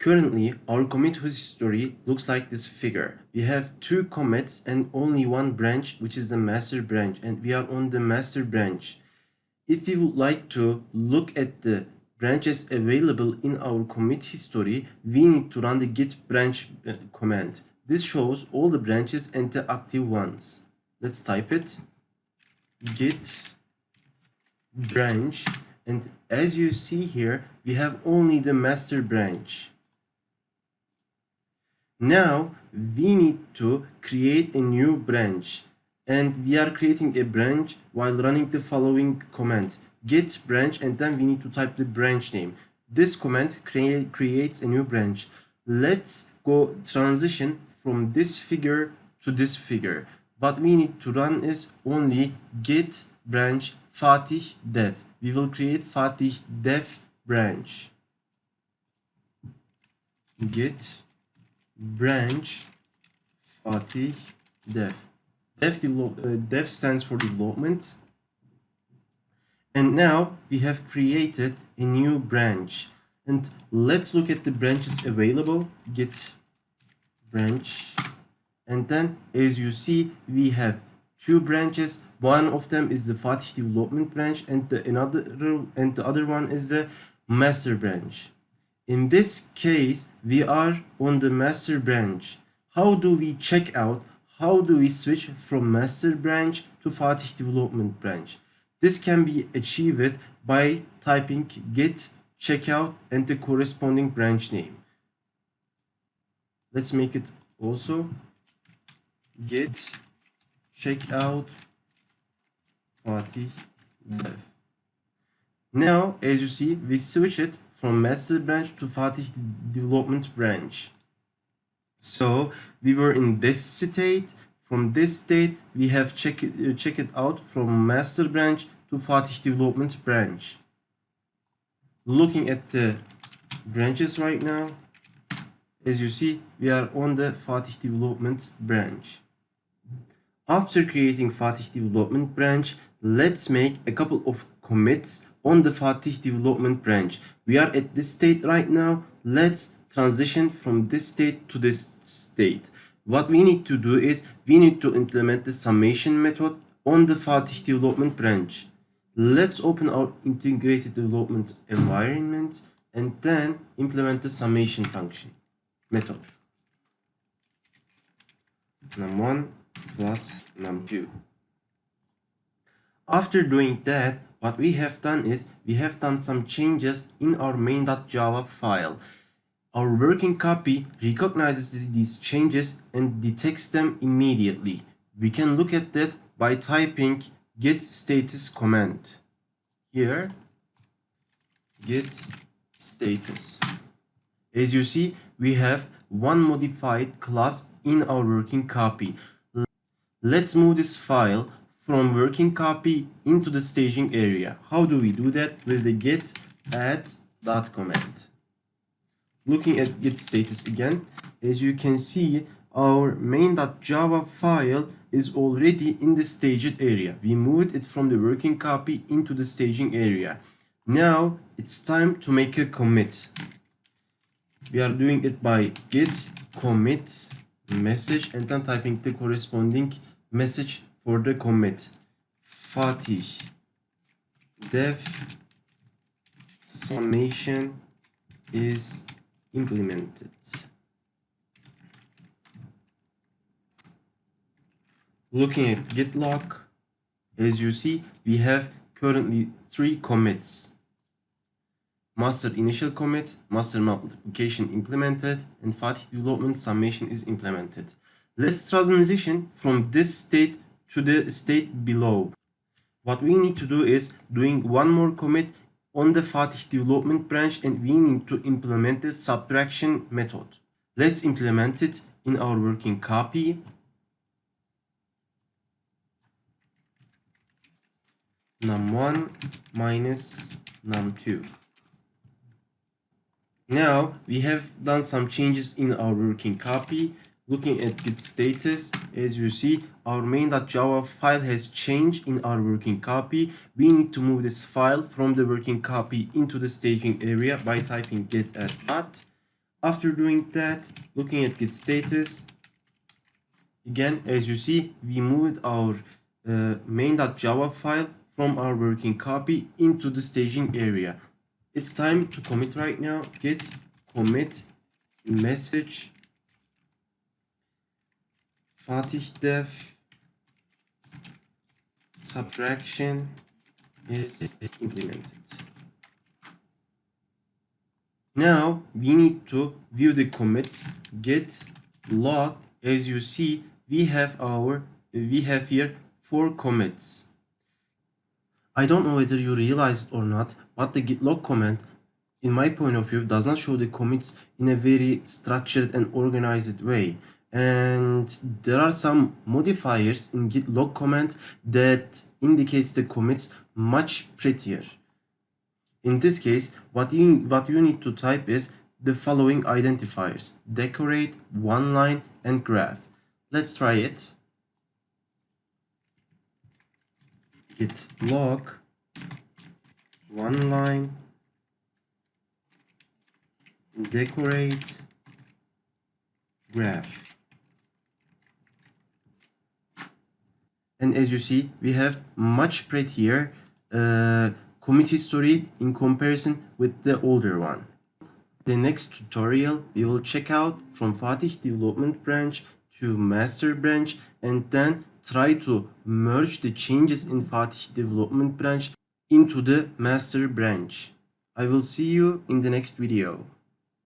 Currently, our commit history looks like this figure. We have 2 commits and only 1 branch, which is the master branch, and we are on the master branch. If we would like to look at the branches available in our commit history, we need to run the git branch command. This shows all the branches and the active ones. Let's type it. Git branch, and as you see here, we have only the master branch. Now we need to create a new branch, and we are creating a branch while running the following command: git branch, and then we need to type the branch name. This command creates a new branch. Let's go transition from this figure to this figure. What we need to run is only git branch Fatih dev. We will create Fatih dev branch. Git branch Fatih dev. Dev stands for development. And now we have created a new branch. And let's look at the branches available. Git branch. And then, as you see, we have 2 branches. One of them is the Fatih development branch, and the other one is the master branch. In this case, we are on the master branch. How do we check out? How do we switch from master branch to Fatih development branch? This can be achieved by typing git checkout and the corresponding branch name. Let's make it also git checkout Fatih dev. Now, as you see, we switch it from master branch to Fatih development branch. So we were in this state. From this state, we have check it out from master branch to Fatih development branch. Looking at the branches right now, as you see, we are on the Fatih development branch. After creating Fatih development branch, let's make a couple of commits on the Fatih development branch. We are at this state right now. Let's transition from this state to this state. What we need to do is we need to implement the summation method on the Fatih development branch. Let's open our integrated development environment and then implement the summation function method. num1 plus num2. After doing that, what we have done is we have done some changes in our main.java file. Our working copy recognizes these changes and detects them immediately. We can look at that by typing git status command. Here, git status. As you see, we have one modified class in our working copy. Let's move this file from working copy into the staging area. How do we do that? With the git add dot command. Looking at git status again, as you can see, our main.java file is already in the staged area. We moved it from the working copy into the staging area. Now it's time to make a commit. We are doing it by git commit message and then typing the corresponding message for the commit. Fatih dev summation is implemented. Looking at git log, as you see, we have currently 3 commits. Master initial commit, master multiplication implemented, and Fatih development summation is implemented. Let's transition from this state to the state below. What we need to do is doing one more commit on the Fatih development branch, and we need to implement the subtraction method. Let's implement it in our working copy. num1 minus num2. Now we have done some changes in our working copy. Looking at git status, as you see, our main.java file has changed in our working copy. We need to move this file from the working copy into the staging area by typing git add dot. After doing that, looking at Git status, again, as you see, we moved our main.java file from our working copy into the staging area. It's time to commit right now. Git commit message Fatih dev subtraction is implemented. Now we need to view the commits. Git log. As you see, we have here 4 commits. I don't know whether you realized or not, but the git log command, in my point of view, does not show the commits in a very structured and organized way. And there are some modifiers in git log command that indicates the commits much prettier. In this case, what you need to type is the following identifiers: decorate, one line, and graph. Let's try it. Git log, one line, decorate, graph. And as you see, we have much prettier commit history in comparison with the older one. The next tutorial we will check out from Fatih development branch to master branch, and then try to merge the changes in Fatih development branch into the master branch. I will see you in the next video.